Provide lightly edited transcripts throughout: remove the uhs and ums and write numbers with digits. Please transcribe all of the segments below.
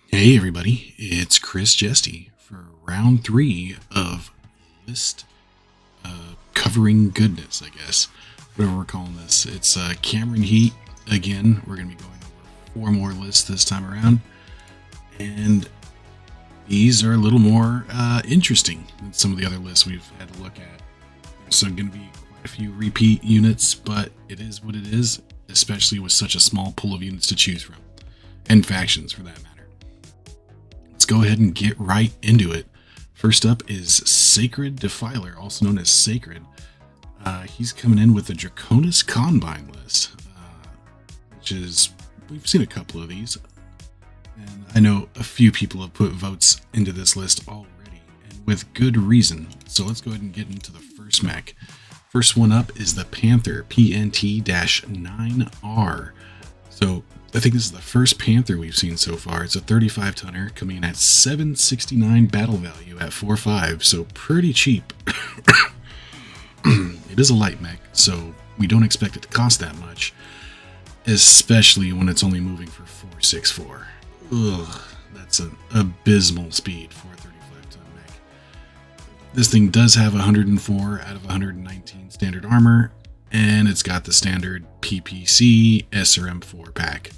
Hey everybody, it's Chris Jesty for round 3 of list covering goodness, I guess. Whatever we're calling this. It's Cameron Heat again. We're going to be going over 4 more lists this time around. And these are a little more interesting than some of the other lists we've had to look at. There's going to be quite a few repeat units, but it is what it is, especially with such a small pool of units to choose from. And factions, for that matter. Let's go ahead and get right into it. First up is Sacred Defiler, also known as Sacred. He's coming in with the Draconis Combine list, which is, we've seen a couple of these. And I know a few people have put votes into this list already, and with good reason. So let's go ahead and get into the first mech. First one up is the Panther, PNT-9R. So I think this is the first Panther we've seen so far. It's a 35 tonner coming in at 769 battle value at 4.5, so pretty cheap. It is a light mech, so we don't expect it to cost that much, especially when it's only moving for 4.64. Ugh, that's an abysmal speed for a 35 ton mech. This thing does have 104 out of 119 standard armor, and it's got the standard PPC SRM4 pack.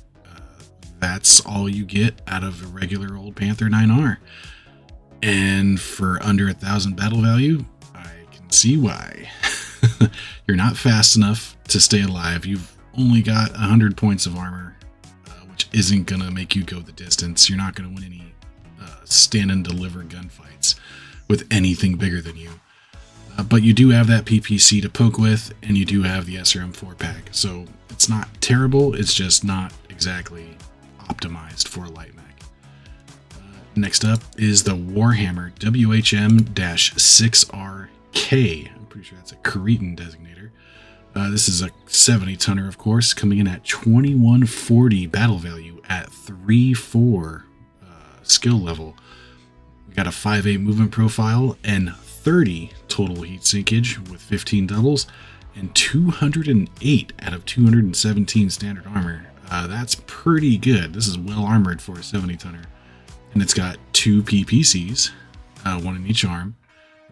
That's all you get out of a regular old Panther 9R. And for under 1,000 battle value, I can see why. You're not fast enough to stay alive. You've only got 100 points of armor, which isn't going to make you go the distance. You're not going to win any stand and deliver gunfights with anything bigger than you. But you do have that PPC to poke with, and you do have the SRM4 pack. So it's not terrible, it's just not exactly optimized for a light mech. Next up is the Warhammer WHM-6RK. I'm pretty sure that's a Cretan designator. This is a 70 tonner, of course, coming in at 2140 battle value at 3.4 skill level. We got a 5.8 movement profile and 30 total heat sinkage with 15 doubles and 208 out of 217 standard armor. That's pretty good. This is well armored for a 70 tonner. And it's got 2 PPCs, one in each arm,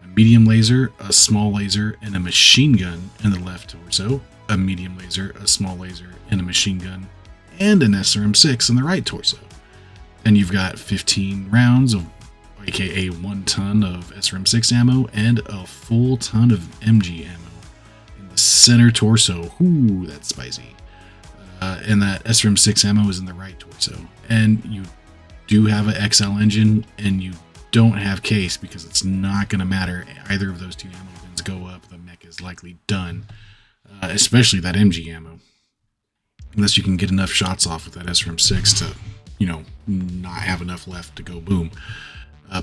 a medium laser, a small laser, and a machine gun in the left torso, a medium laser, a small laser, and a machine gun, and an SRM6 in the right torso. And you've got 15 rounds of aka 1 ton of SRM6 ammo and a full ton of MG ammo in the center torso. Ooh, that's spicy. And that SRM6 ammo is in the right torso. And you do have an XL engine, and you don't have case because it's not going to matter. Either of those 2 ammo bins go up, the mech is likely done. Especially that MG ammo. Unless you can get enough shots off with that SRM6 to, not have enough left to go boom.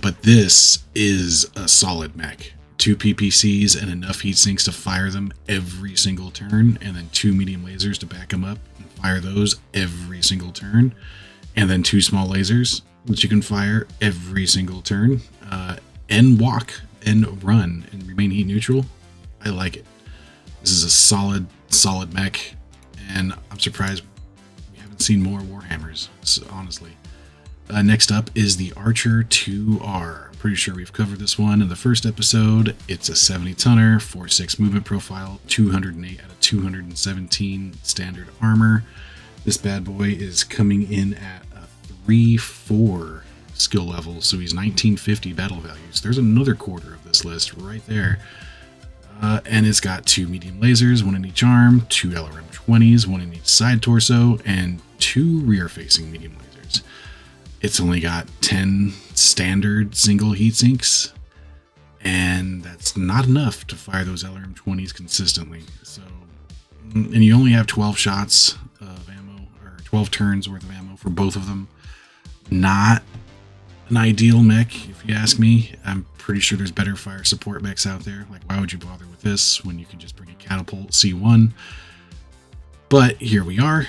But this is a solid mech. 2 PPCs and enough heat sinks to fire them every single turn, and then 2 medium lasers to back them up and fire those every single turn, and then 2 small lasers that you can fire every single turn, and walk and run and remain heat neutral. I like it. This is a solid mech, and I'm surprised we haven't seen more Warhammers, honestly. Next up is the Archer 2R. I'm pretty sure we've covered this one in the first episode. It's a 70 tonner, 4.6 movement profile, 208 out of 217 standard armor. This bad boy is coming in at a 3.4 skill level, so he's 1950 battle values. There's another quarter of this list right there. And it's got 2 medium lasers, 1 in each arm, 2 LRM-20s, 1 in each side torso, and 2 rear-facing medium lasers. It's only got 10 standard single heat sinks, and that's not enough to fire those LRM-20s consistently. So, and you only have 12 shots of ammo, or 12 turns worth of ammo for both of them. Not an ideal mech, if you ask me. I'm pretty sure there's better fire support mechs out there. Like, why would you bother with this when you can just bring a catapult C1? But here we are.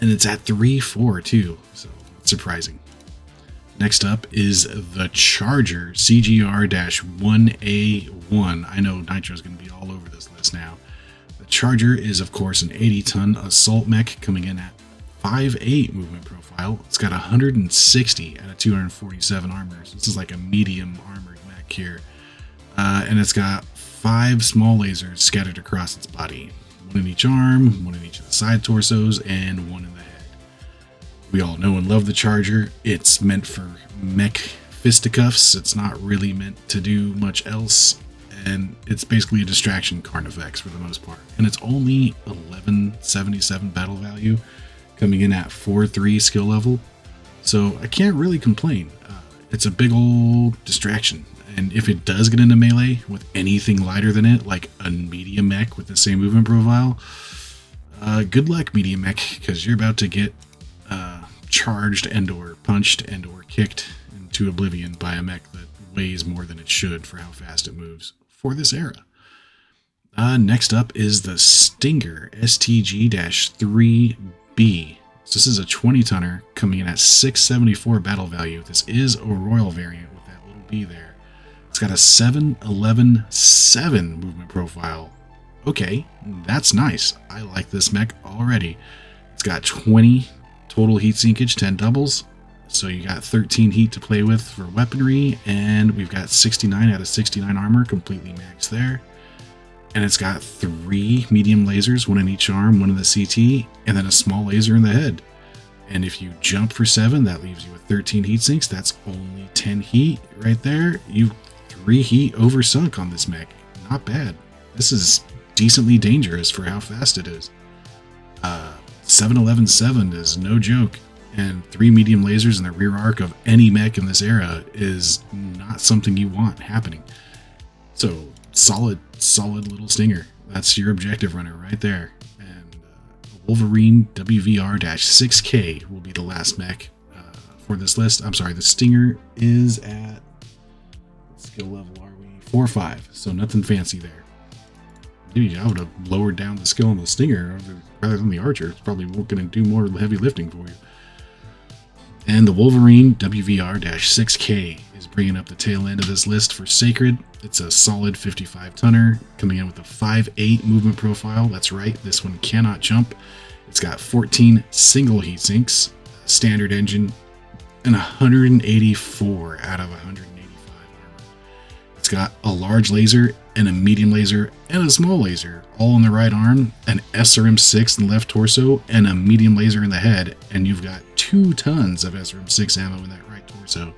And it's at 3.4 too, so it's surprising. Next up is the Charger CGR-1A1. I know Nitro's going to be all over this list now. The Charger is, of course, an 80-ton assault mech coming in at 5'8" movement profile. It's got 160 out of 247 armor. So this is like a medium armored mech here. And it's got 5 small lasers scattered across its body. 1 in each arm, 1 in each of the side torsos, and 1 in the head. We all know and love the Charger. It's meant for mech fisticuffs. It's not really meant to do much else. And it's basically a distraction Carnifex for the most part. And it's only 1177 battle value, coming in at 4-3 skill level. So I can't really complain. It's a big old distraction. And if it does get into melee with anything lighter than it, like a medium mech with the same movement profile, good luck, medium mech, because you're about to get charged and or punched and or kicked into oblivion by a mech that weighs more than it should for how fast it moves for this era. Next up is the Stinger STG-3B. So this is a 20-tonner coming in at 674 battle value. This is a royal variant with that little B there. It's got a 7-11-7 movement profile. Okay, that's nice. I like this mech already. It's got 20 total heat sinkage, 10 doubles. So you got 13 heat to play with for weaponry, and we've got 69 out of 69 armor, completely maxed there. And it's got 3 medium lasers, 1 in each arm, 1 in the CT, and then a small laser in the head. And if you jump for 7, that leaves you with 13 heat sinks. That's only 10 heat right there. You've 3 heat oversunk on this mech. Not bad. This is decently dangerous for how fast it is. 7-11-7 is no joke. And 3 medium lasers in the rear arc of any mech in this era is not something you want happening. So solid little Stinger. That's your objective runner right there. And Wolverine WVR-6K will be the last mech for this list. I'm sorry, the Stinger is at, what skill level are we? 4-5, so nothing fancy there. Maybe I would have lowered down the skill on the Stinger rather than the Archer. It's probably going to do more heavy lifting for you. And the Wolverine WVR-6K is bringing up the tail end of this list for Sacred. It's a solid 55-tonner, coming in with a 5'8 movement profile. That's right, this one cannot jump. It's got 14 single heat sinks, standard engine, and 184 out of 185 armor. It's got a large laser and a medium laser and a small laser, all in the right arm, an SRM-6 in the left torso, and a medium laser in the head, and you've got 2 tons of SRM-6 ammo in that right torso.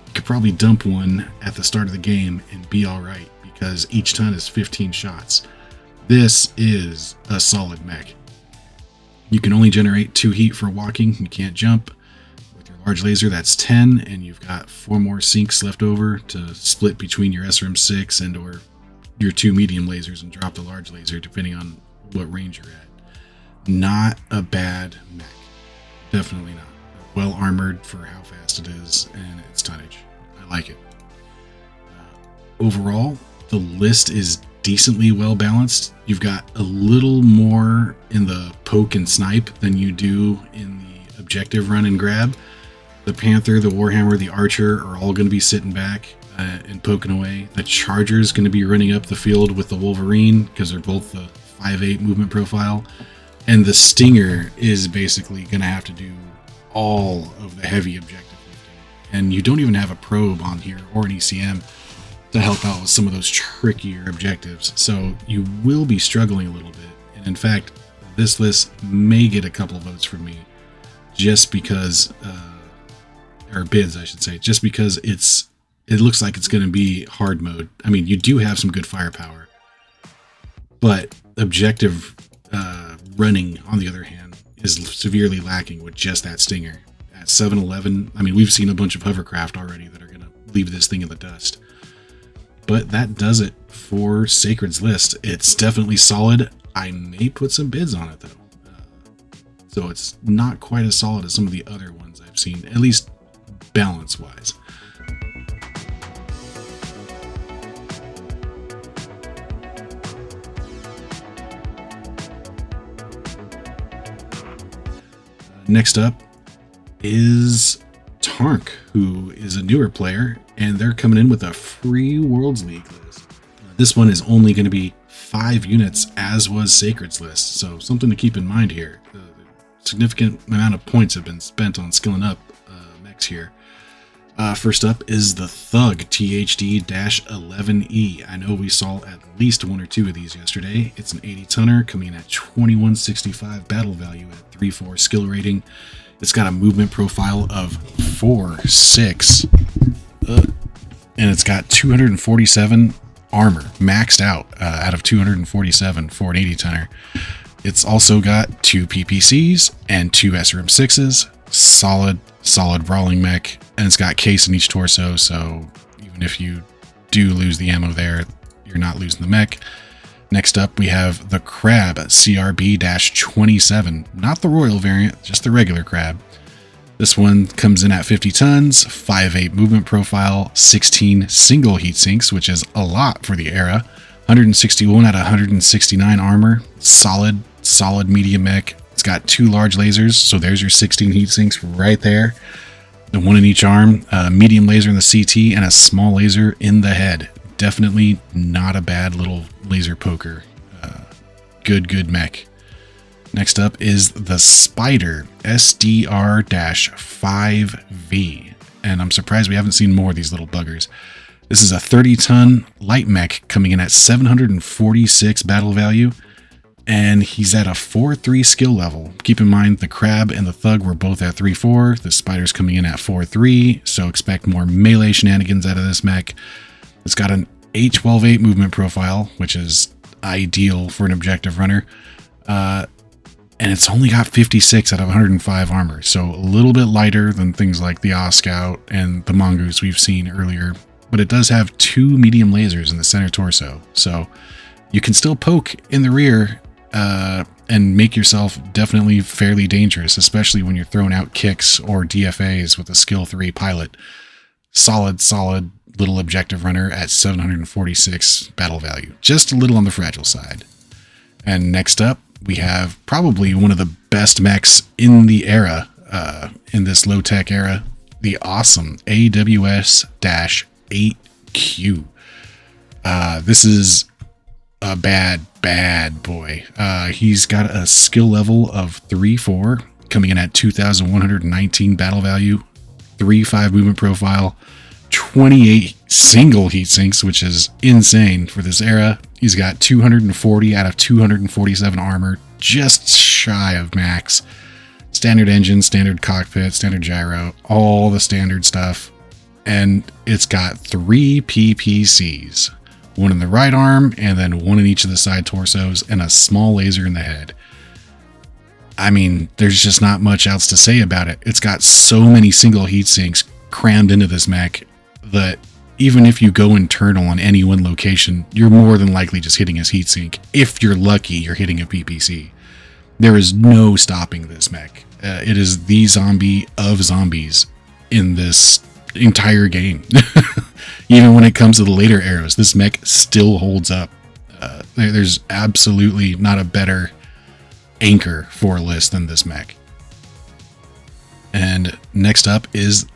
You could probably dump one at the start of the game and be alright, because each ton is 15 shots. This is a solid mech. You can only generate 2 heat for walking, you can't jump. With your large laser, that's 10, and you've got 4 more sinks left over to split between your SRM-6 and or your 2 medium lasers and drop the large laser depending on what range you're at. Not a bad mech. Definitely not. Well armored for how fast it is and its tonnage. I like it. Overall, the list is decently well balanced. You've got a little more in the poke and snipe than you do in the objective run and grab. The Panther, the Warhammer, the Archer are all going to be sitting back and poking away. The Charger is going to be running up the field with the Wolverine because they're both the 5'8 movement profile. And the Stinger is basically going to have to do all of the heavy objective lifting. And you don't even have a probe on here or an ECM to help out with some of those trickier objectives. So you will be struggling a little bit. And in fact, this list may get a couple of votes from me just because, or bids, I should say, just because it looks like it's going to be hard mode. I mean, you do have some good firepower, but objective running, on the other hand, is severely lacking with just that Stinger. At 7-11, I mean, we've seen a bunch of hovercraft already that are going to leave this thing in the dust. But that does it for Sacred's list. It's definitely solid. I may put some bids on it, though. So it's not quite as solid as some of the other ones I've seen, at least balance-wise. Next up is Tark, who is a newer player, and they're coming in with a free Worlds League list. This one is only going to be 5 units, as was Sacred's list, so something to keep in mind here. significant amount of points have been spent on skilling up mechs here. First up is the Thug THD-11E. I know we saw at least 1 or 2 of these yesterday. It's an 80 tonner coming in at 2165 battle value at 3/4 skill rating. It's got a movement profile of 4/6, and it's got 247 armor maxed out of 247 for an 80 tonner. It's also got 2 PPCs and 2 SRM6s. Solid brawling mech, and it's got case in each torso, so even if you do lose the ammo there, you're not losing the mech. Next up, we have the Crab CRB-27, not the Royal variant, just the regular Crab. This one comes in at 50 tons, 5/8 movement profile, 16 single heat sinks, which is a lot for the era, 161 out of 169 armor, solid medium mech. It's got 2 large lasers, so there's your 16 heat sinks right there. The 1 in each arm, medium laser in the CT, and a small laser in the head. Definitely not a bad little laser poker. Good mech. Next up is the Spider SDR-5V, and I'm surprised we haven't seen more of these little buggers. This is a 30-ton light mech coming in at 746 battle value. And he's at a 4/3 skill level. Keep in mind, the Crab and the Thug were both at 3/4. The Spider's coming in at 4/3, so expect more melee shenanigans out of this mech. It's got an 8/12/8 movement profile, which is ideal for an objective runner. And it's only got 56 out of 105 armor, so a little bit lighter than things like the Scout and the Mongoose we've seen earlier. But it does have 2 medium lasers in the center torso, so you can still poke in the rear and make yourself definitely fairly dangerous, especially when you're throwing out kicks or DFAs with a skill 3 pilot. Solid little objective runner at 746 battle value. Just a little on the fragile side. And next up, we have probably one of the best mechs in the era, in this low-tech era, the awesome AWS-8Q. This is a bad boy. He's got a skill level of 3/4, coming in at 2,119 battle value, 3/5 movement profile, 28 single heat sinks, which is insane for this era. He's got 240 out of 247 armor, just shy of max. Standard engine, standard cockpit, standard gyro, all the standard stuff. And it's got 3 PPCs. 1 in the right arm, and then 1 in each of the side torsos, and a small laser in the head. I mean, there's just not much else to say about it. It's got so many single heat sinks crammed into this mech that even if you go internal on any one location, you're more than likely just hitting his heat sink. If you're lucky, you're hitting a PPC. There is no stopping this mech. It is the zombie of zombies in this entire game. Even when it comes to the later eras, this mech still holds up. There's absolutely not a better anchor for a list than this mech. And next up is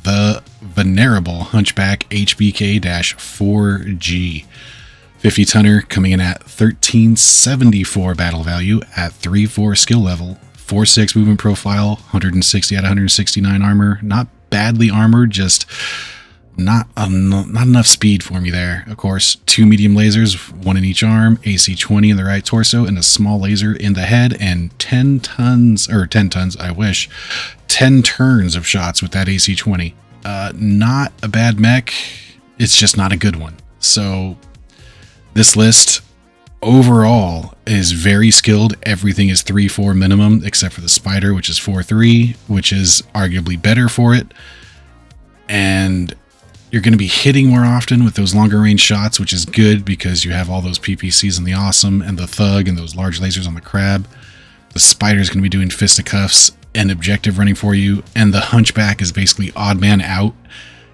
the venerable Hunchback HBK-4G. 50 tonner coming in at 1374 battle value at 3/4 skill level, 4/6 movement profile, 160 out of 169 armor. Not badly armored, just not enough speed for me there. Of course, 2 medium lasers, 1 in each arm, AC-20 in the right torso, and a small laser in the head, and 10 turns of shots with that AC-20. Not a bad mech, it's just not a good one. So this list overall is very skilled. Everything is 3/4 minimum, except for the Spider, which is 4/3, which is arguably better for it. And you're going to be hitting more often with those longer range shots, which is good because you have all those PPCs and the Awesome and the Thug and those large lasers on the Crab. The Spider is going to be doing fisticuffs and objective running for you, and the Hunchback is basically odd man out.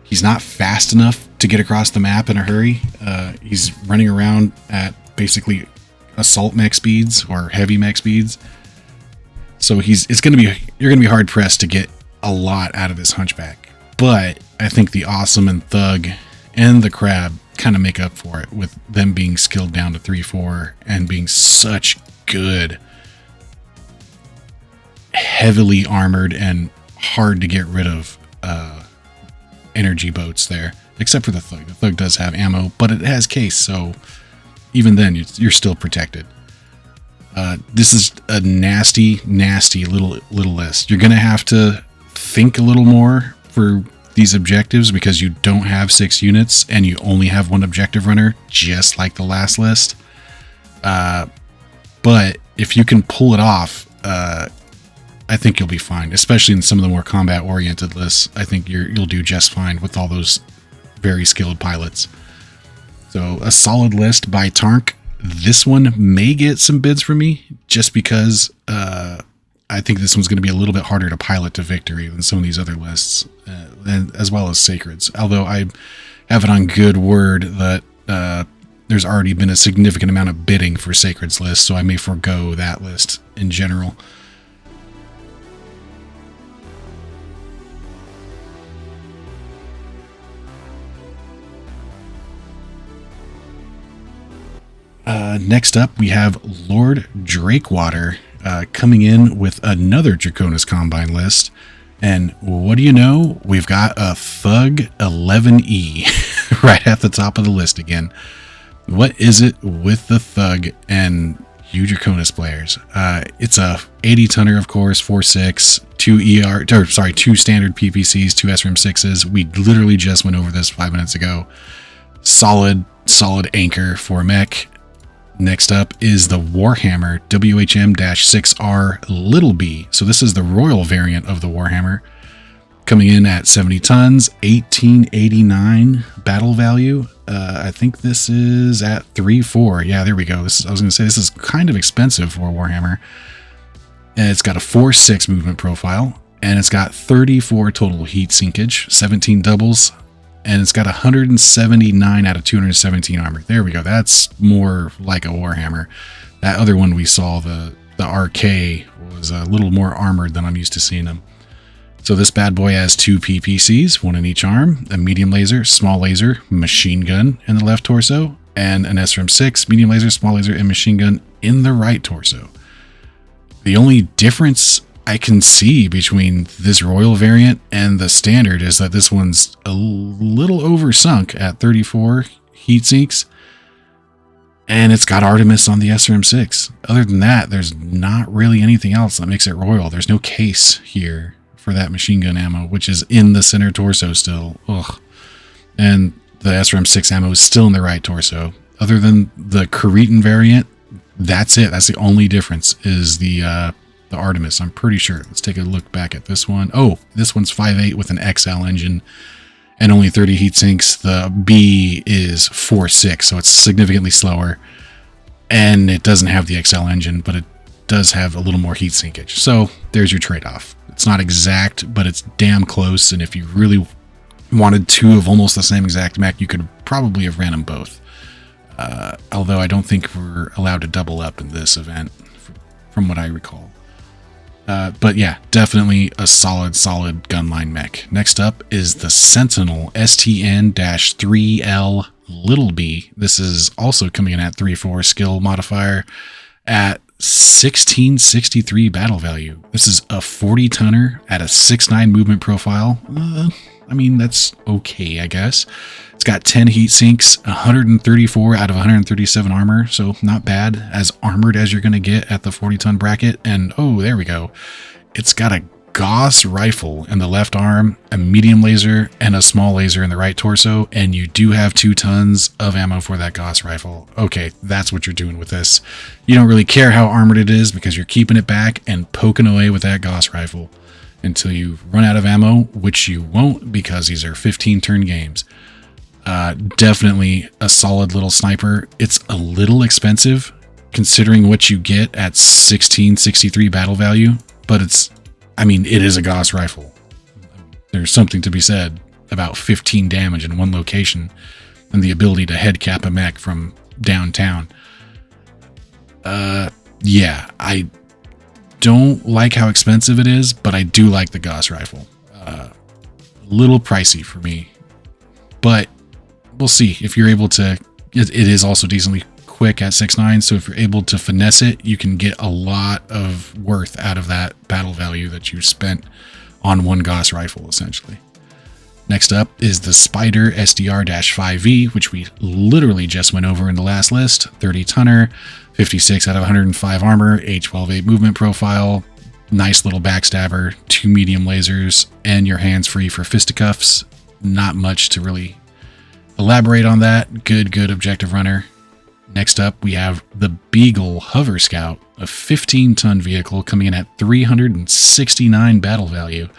He's not fast enough to get across the map in a hurry. He's running around at basically assault mech speeds or heavy mech speeds. So you're going to be hard pressed to get a lot out of this Hunchback. But I think the Awesome and Thug and the Crab kind of make up for it with them being skilled down to 3/4 and being such good heavily armored and hard to get rid of energy boats there, except for the Thug. The Thug does have ammo, but it has case, so even then you're still protected. This is a nasty little list. You're gonna have to think a little more for these objectives because you don't have 6 units and you only have 1 objective runner, just like the last list. But if you can pull it off, I think you'll be fine, especially in some of the more combat-oriented lists. I think you'll do just fine with all those very skilled pilots. So a solid list by Tarnk. This one may get some bids from me just because I think this one's going to be a little bit harder to pilot to victory than some of these other lists, and as well as Sacreds. Although I have it on good word that there's already been a significant amount of bidding for Sacred's list, so I may forego that list in general. Next up, we have Lord Drakewater coming in with another Draconis Combine list. And what do you know? We've got a Thug 11E right at the top of the list again. What is it with the Thug and you Draconis players? It's a 80 tonner, of course, 4.6, 2 standard PPCs, 2 SRM6s. We literally just went over this 5 minutes ago. Solid anchor for mech. Next up is the Warhammer WHM-6R Little B. So this is the Royal variant of the Warhammer, coming in at 70 tons, 1889 battle value. I think this is at 3.4. Yeah, there we go. I was going to say this is kind of expensive for Warhammer. And it's got a 4.6 movement profile, and it's got 34 total heat sinkage, 17 doubles, and it's got 179 out of 217 armor. There we go. That's more like a Warhammer. That other one we saw, the RK, was a little more armored than I'm used to seeing them. So this bad boy has 2 PPCs, 1 in each arm, a medium laser, small laser, machine gun in the left torso, and an SRM6, medium laser, small laser, and machine gun in the right torso. The only difference I can see between this Royal variant and the standard is that this one's a little oversunk at 34 heat sinks, and it's got Artemis on the SRM6. Other than that, there's not really anything else that makes it Royal. There's no case here for that machine gun ammo, which is in the center torso still. Ugh. And the SRM6 ammo is still in the right torso. Other than the Cretan variant, that's it. That's the only difference, is the Artemis, I'm pretty sure. Let's take a look back at this one. Oh, this one's 5.8 with an XL engine and only 30 heat sinks. The B is 4.6, so it's significantly slower. And it doesn't have the XL engine, but it does have a little more heat sinkage. So there's your trade-off. It's not exact, but it's damn close. And if you really wanted 2 of almost the same exact mech, you could probably have ran them both. Although I don't think we're allowed to double up in this event, from what I recall. But yeah, definitely a solid gunline mech. Next up is the Sentinel STN-3L Little B. This is also coming in at 3.4 skill modifier at 1663 battle value. This is a 40 tonner at a 6.9 movement profile. I mean, that's okay, I guess. It's got 10 heat sinks, 134 out of 137 armor, so not bad. As armored as you're going to get at the 40-ton bracket. And, oh, there we go. It's got a Gauss rifle in the left arm, a medium laser, and a small laser in the right torso, and you do have 2 tons of ammo for that Gauss rifle. Okay, that's what you're doing with this. You don't really care how armored it is because you're keeping it back and poking away with that Gauss rifle until you run out of ammo, which you won't because these are 15-turn games. Definitely a solid little sniper. It's a little expensive considering what you get at 1663 battle value, but it is a Gauss rifle. There's something to be said about 15 damage in one location and the ability to head cap a mech from downtown. Yeah, I don't like how expensive it is, but I do like the Gauss rifle. A little pricey for me, but we'll see if you're able to. It is also decently quick at 6'9", so if you're able to finesse it, you can get a lot of worth out of that battle value that you spent on one Gauss rifle, essentially. Next up is the Spider SDR-5E, which we literally just went over in the last list. 30 tonner, 56 out of 105 armor, A12-8 movement profile, nice little backstabber, 2 medium lasers, and your hands free for fisticuffs. Not much to really elaborate on that. Good objective runner. Next up, we have the Beagle Hover Scout, a 15-ton vehicle coming in at 369 battle value.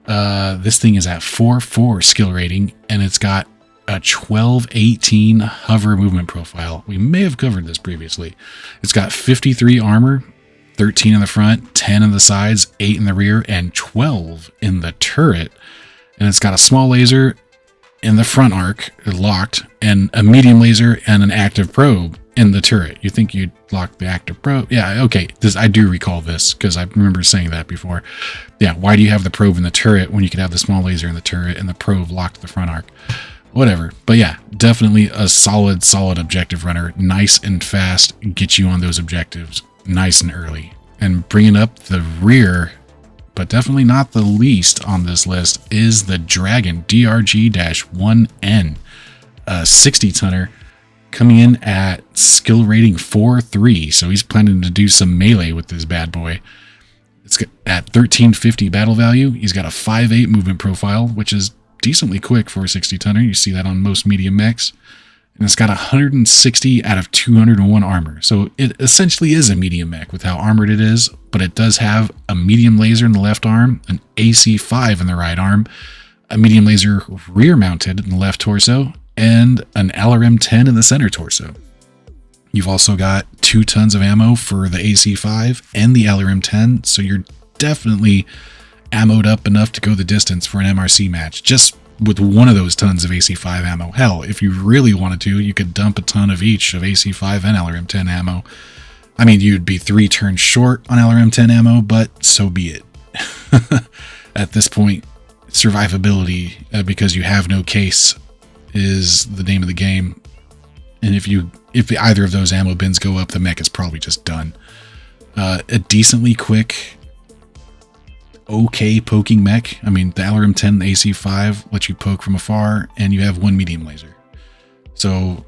This thing is at 4/4 skill rating, and it's got a 12/18 hover movement profile. We may have covered this previously. It's got 53 armor, 13 in the front, 10 in the sides, 8 in the rear, and 12 in the turret. And it's got a small laser in the front arc, locked, and a medium laser and an active probe in the turret. You think you'd lock the active probe? Yeah, okay. I do recall this because I remember saying that before. Yeah, why do you have the probe in the turret when you could have the small laser in the turret and the probe locked to the front arc? Whatever. But yeah, definitely a solid objective runner. Nice and fast. Get you on those objectives nice and early. And bringing up the rear, but definitely not the least on this list, is the Dragon DRG-1N, a 60-tonner, coming in at skill rating 4/3. So he's planning to do some melee with this bad boy. It's got at 1350 battle value. He's got a 5/8 movement profile, which is decently quick for a 60-tonner. You see that on most medium mechs. And it's got 160 out of 201 armor. So it essentially is a medium mech with how armored it is, but it does have a medium laser in the left arm, an AC5 in the right arm, a medium laser rear mounted in the left torso, and an LRM-10 in the center torso. You've also got 2 tons of ammo for the AC5 and the LRM-10, so you're definitely ammoed up enough to go the distance for an MRC match, just with one of those tons of AC5 ammo. Hell, if you really wanted to, you could dump a ton of each of AC5 and LRM-10 ammo. I mean, you'd be 3 turns short on LRM-10 ammo, but so be it. At this point, survivability, because you have no case, is the name of the game. And if either of those ammo bins go up, the mech is probably just done. A decently quick, okay poking mech. I mean, the LRM-10 and the AC5 let you poke from afar, and you have 1 medium laser. So,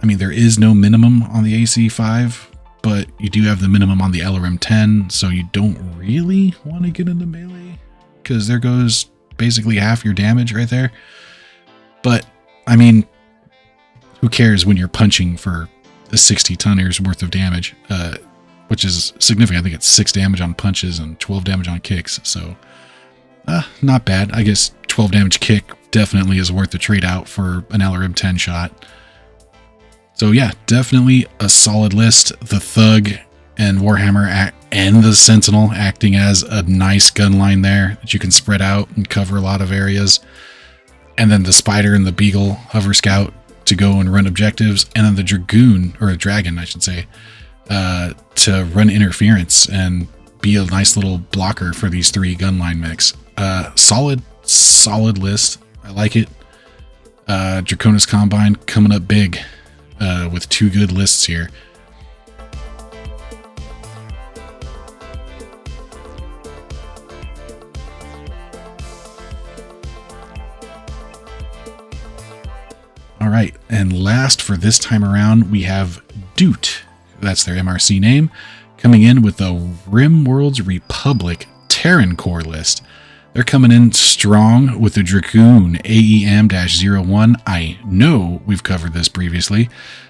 I mean, there is no minimum on the AC5, but you do have the minimum on the LRM-10, so you don't really want to get into melee, because there goes basically half your damage right there. But, I mean, who cares when you're punching for a 60 tonners worth of damage, which is significant. I think it's 6 damage on punches and 12 damage on kicks. So not bad. I guess 12 damage kick definitely is worth the trade out for an LRM-10 shot. So yeah, definitely a solid list. The Thug and Warhammer and the Sentinel acting as a nice gun line there that you can spread out and cover a lot of areas. And then the Spider and the Beagle Hover Scout to go and run objectives, and then the Dragoon, or a Dragon, I should say, to run interference and be a nice little blocker for these 3 gunline mechs. Solid list. I like it. Draconis Combine coming up big with 2 good lists here. All right, and last for this time around, we have Doot. That's their MRC name, coming in with the RimWorlds Republic Terran Core list. They're coming in strong with the Dragoon AEM-01. I know we've covered this previously.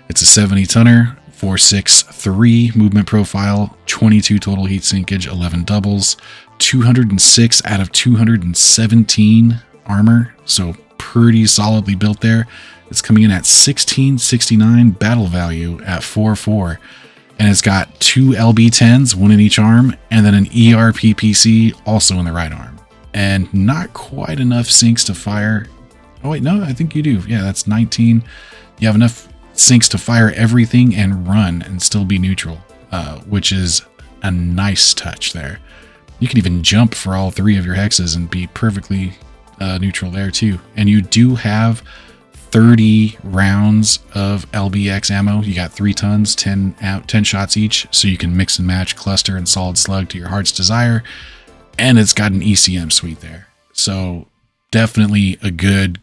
It's a 70-tonner, 4.63 movement profile, 22 total heat sinkage, 11 doubles, 206 out of 217 armor, so pretty solidly built there. It's coming in at 1669 battle value at 4/4. And it's got 2 LB-10s, 1 in each arm, and then an ERPPC also in the right arm. And not quite enough sinks to fire. Oh wait, no, I think you do. Yeah, that's 19. You have enough sinks to fire everything and run and still be neutral, which is a nice touch there. You can even jump for all 3 of your hexes and be perfectly neutral there too. And you do have 30 rounds of LBX ammo. You got 3 tons, 10 shots each, so you can mix and match cluster and solid slug to your heart's desire. And it's got an ECM suite there. So definitely a good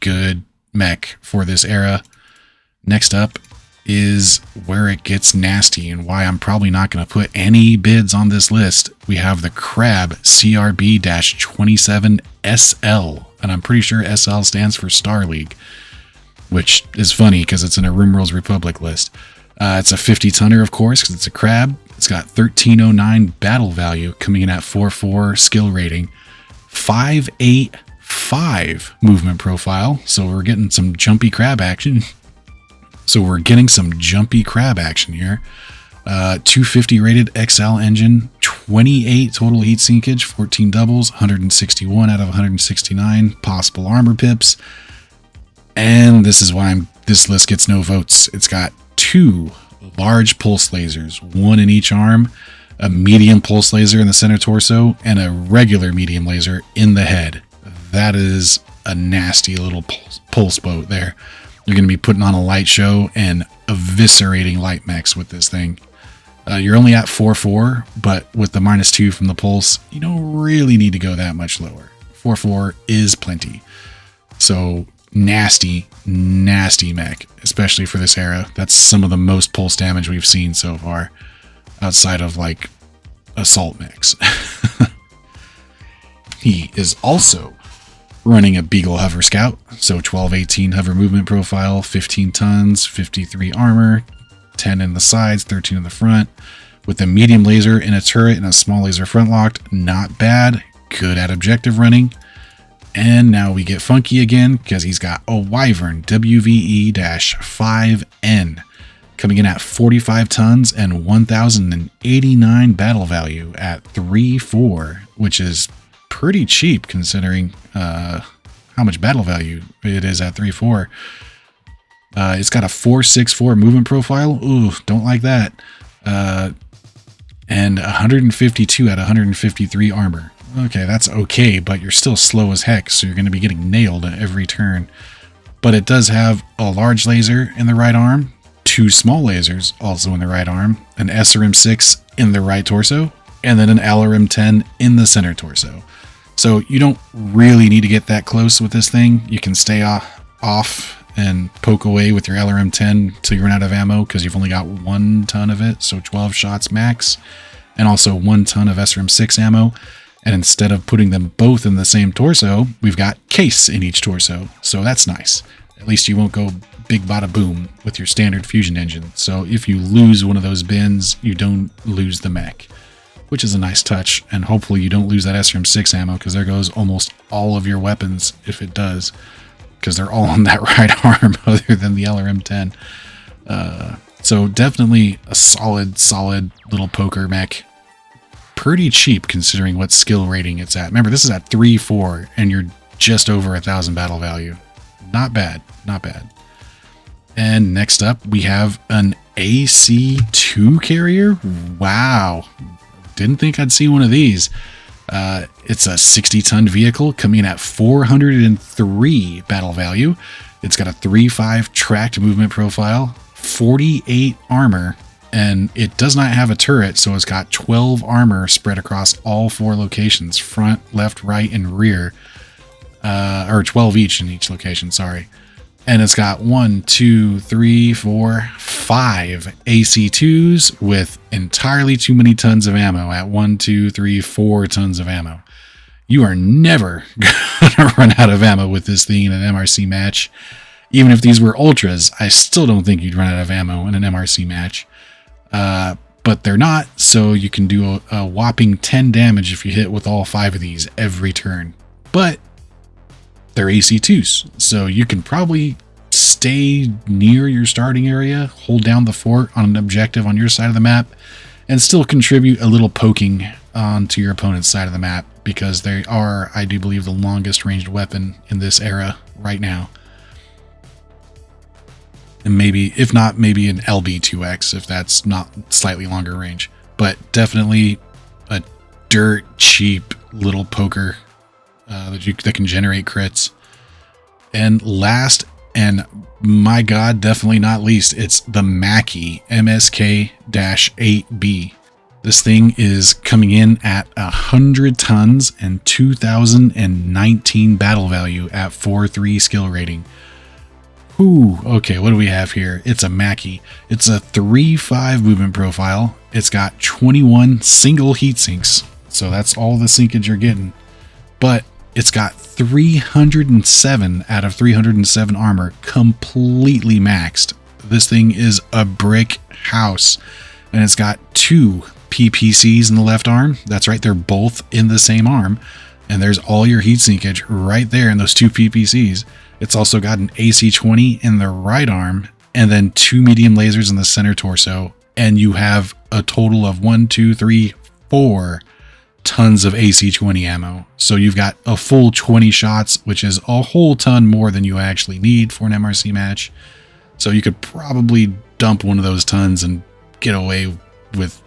mech for this era. Next up is where it gets nasty and why I'm probably not going to put any bids on this list. We have the Crab CRB-27SL, and I'm pretty sure SL stands for Star League, which is funny because it's in a RimWorld's Republic list. It's a 50 tonner, of course, because it's a Crab. It's got 1309 battle value, coming in at 4.4 skill rating, 5.85 movement profile. So we're getting some jumpy crab action. Here. 250 rated XL engine, 28 total heat sinkage, 14 doubles, 161 out of 169 possible armor pips. And this is why this list gets no votes. It's got 2 large pulse lasers, 1 in each arm, a medium pulse laser in the center torso, and a regular medium laser in the head. That is a nasty little pulse boat there. You're going to be putting on a light show and eviscerating light mechs with this thing. You're only at 4.4, but with the -2 from the pulse, you don't really need to go that much lower. 4.4 is plenty. So nasty mech, especially for this era. That's some of the most pulse damage we've seen so far, outside of like assault mechs. He is also running a Beagle Hover Scout, so 1218 hover movement profile, 15 tons, 53 armor, 10 in the sides, 13 in the front, with a medium laser in a turret and a small laser front locked. Not bad, good at objective running. And now we get funky again because he's got a Wyvern WVE-5N coming in at 45 tons and 1,089 battle value at 3.4, which is pretty cheap considering how much battle value it is at 3.4. It's got a 4.64 movement profile. Ooh, don't like that. And 152 out of 153 armor. Okay, that's okay, but you're still slow as heck, so you're going to be getting nailed at every turn. But it does have a large laser in the right arm, 2 small lasers also in the right arm, an SRM-6 in the right torso, and then an LRM-10 in the center torso. So you don't really need to get that close with this thing. You can stay off and poke away with your LRM-10 till you run out of ammo, because you've only got 1 ton of it, so 12 shots max, and also 1 ton of SRM-6 ammo. And instead of putting them both in the same torso, we've got case in each torso. So that's nice. At least you won't go big bada boom with your standard fusion engine. So if you lose one of those bins, you don't lose the mech, which is a nice touch. And hopefully you don't lose that SRM-6 ammo, because there goes almost all of your weapons if it does, because they're all on that right arm other than the LRM-10. So definitely a solid little poker mech. Pretty cheap considering what skill rating it's at. Remember, this is at 3.4 and you're just over 1,000 battle value. Not bad, not bad. And next up, we have an AC2 carrier. Wow, didn't think I'd see one of these. It's a 60-ton vehicle coming in at 403 battle value. It's got a 3.5 tracked movement profile, 48 armor, and it does not have a turret, so it's got 12 armor spread across all 4 locations, front, left, right, and rear. Or 12 each in each location, sorry. And it's got 1, 2, 3, 4, 5 AC2s with entirely too many tons of ammo at 1, 2, 3, 4 tons of ammo. You are never gonna run out of ammo with this thing in an MRC match. Even if these were ultras, I still don't think you'd run out of ammo in an MRC match. But they're not, so you can do a whopping 10 damage if you hit with all 5 of these every turn. But they're AC2s, so you can probably stay near your starting area, hold down the fort on an objective on your side of the map, and still contribute a little poking onto your opponent's side of the map, because they are, I do believe, the longest ranged weapon in this era right now. And maybe, if not, maybe an LB2X, if that's not slightly longer range. But definitely a dirt cheap little poker that can generate crits. And last And my God, definitely not least, it's the Mackie MSK-8B. This thing is coming in at 100 tons and 2019 battle value at 4-3 skill rating. Ooh, okay, what do we have here? It's a Mackie. It's a 3-5 movement profile. It's got 21 single heat sinks, so that's all the sinkage you're getting. But it's got 307 out of 307 armor completely maxed. This thing is a brick house. And it's got 2 PPCs in the left arm. That's right, they're both in the same arm. And there's all your heat sinkage right there in those 2 PPCs. It's also got an AC-20 in the right arm and then 2 medium lasers in the center torso. And you have a total of 4 tons of AC-20 ammo. So you've got a full 20 shots, which is a whole ton more than you actually need for an MRC match. So you could probably dump one of those tons and get away with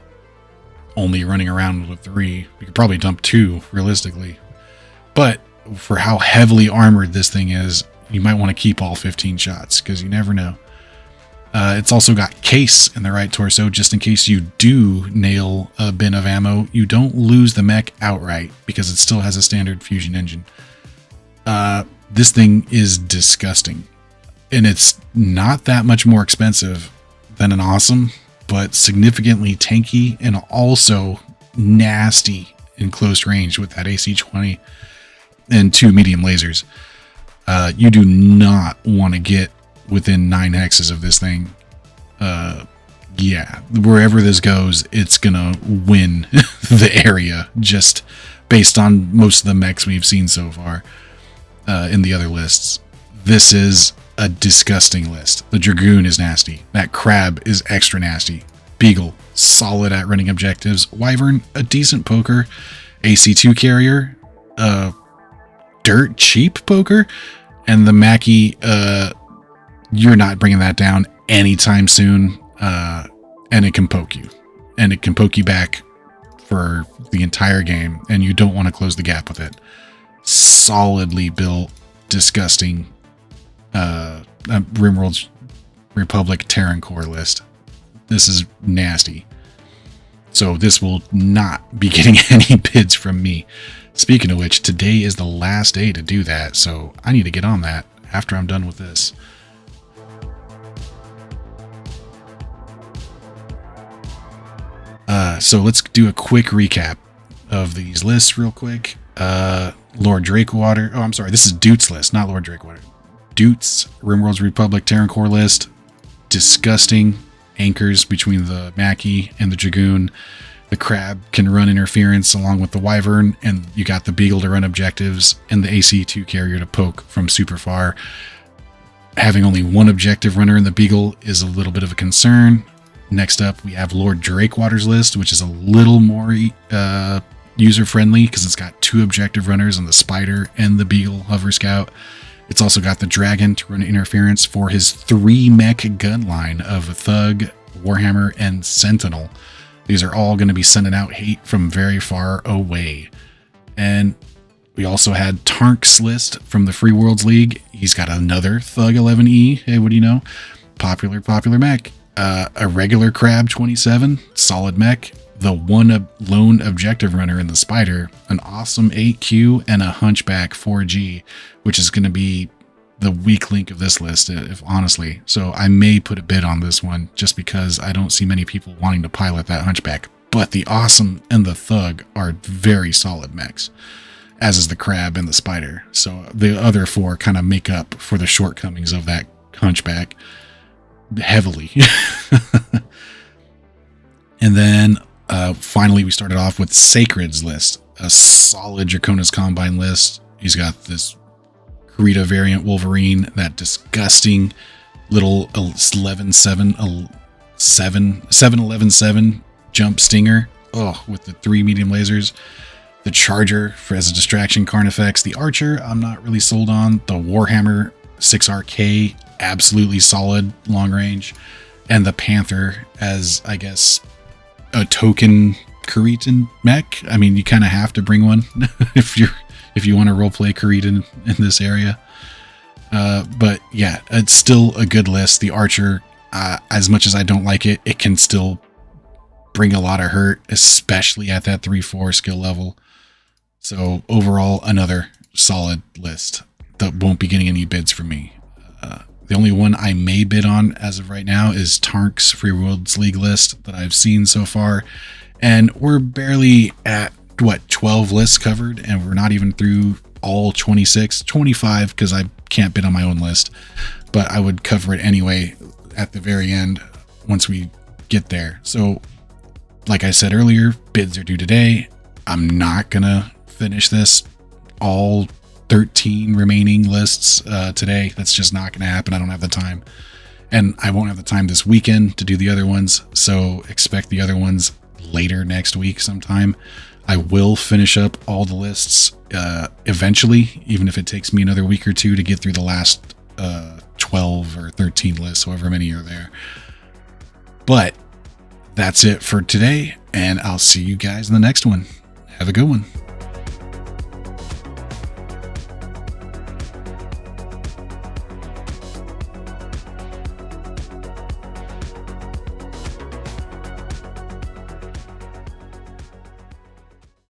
only running around with 3. You could probably dump 2 realistically. But for how heavily armored this thing is, you might want to keep all 15 shots because you never know. It's also got case in the right torso, just in case you do nail a bin of ammo. You don't lose the mech outright because it still has a standard fusion engine. This thing is disgusting. And it's not that much more expensive than an Awesome, but significantly tanky and also nasty in close range with that AC-20 and 2 medium lasers. You do not want to get within 9 hexes of this thing. Yeah, wherever this goes, it's gonna win the area just based on most of the mechs we've seen so far in the other lists. This is a disgusting list. The Dragoon is nasty. That Crab is extra nasty. Beagle, solid at running objectives. Wyvern, a decent poker. AC-2 carrier, dirt cheap poker. And the Mackie, you're not bringing that down anytime soon, and it can poke you. And it can poke you back for the entire game, and you don't want to close the gap with it. Solidly built, disgusting Rimworld's Republic Terran Core list. This is nasty. So this will not be getting any bids from me. Speaking of which, today is the last day to do that, so I need to get on that after I'm done with this. So let's do a quick recap of these lists real quick. Lord Drakewater. Oh, I'm sorry. This is Dute's list, not Lord Drakewater. Dute's Rimworld's Republic Terran Core list. Disgusting anchors between the Mackie and the Dragoon. The Crab can run interference along with the Wyvern, and you got the Beagle to run objectives and the AC-2 carrier to poke from super far. Having only one objective runner in the Beagle is a little bit of a concern. Next up, we have Lord Drakewater's list, which is a little more user-friendly because it's got 2 objective runners on the Spider and the Beagle Hover Scout. It's also got the Dragon to run interference for his 3-mech gun line of Thug, Warhammer, and Sentinel. These are all going to be sending out hate from very far away. And we also had Tarnk's list from the Free Worlds League. He's got another Thug 11E. Hey, what do you know? Popular mech. A regular Crab 27, solid mech. The one lone objective runner in the Spider, an awesome 8Q, and a Hunchback 4G, which is going to be the weak link of this list, if honestly. So I may put a bid on this one just because I don't see many people wanting to pilot that Hunchback. But the Awesome and the Thug are very solid mechs, as is the Crab and the Spider. So the other 4 kind of make up for the shortcomings of that Hunchback heavily. And then finally we started off with Sacred's list, a solid Draconis Combine list. He's got this Karita variant Wolverine, that disgusting little 7-11-7 jump stinger, with the 3 medium lasers. The Charger for as a distraction Carnifex. The Archer I'm not really sold on. The Warhammer 6RK, absolutely solid long range. And the Panther as, I guess, a token Karitan mech. I mean, you kind of have to bring one if you want to roleplay Karitan in this area. But yeah, it's still a good list. The Archer, as much as I don't like it, it can still bring a lot of hurt, especially at that 3-4 skill level. So overall, another solid list that won't be getting any bids from me. The only one I may bid on as of right now is Tarnk's Free Worlds League list that I've seen so far. And we're barely at, 12 lists covered, and we're not even through all 26, 25, because I can't bid on my own list. But I would cover it anyway at the very end once we get there. So, like I said earlier, bids are due today. I'm not going to finish this all 13 remaining lists today. That's just not going to happen. I don't have the time, and I won't have the time this weekend to do the other ones, so expect the other ones later next week sometime. I will finish up all the lists eventually, even if it takes me another week or two to get through the last 12 or 13 lists, however many are there. But that's it for today, and I'll see you guys in the next one. Have a good one.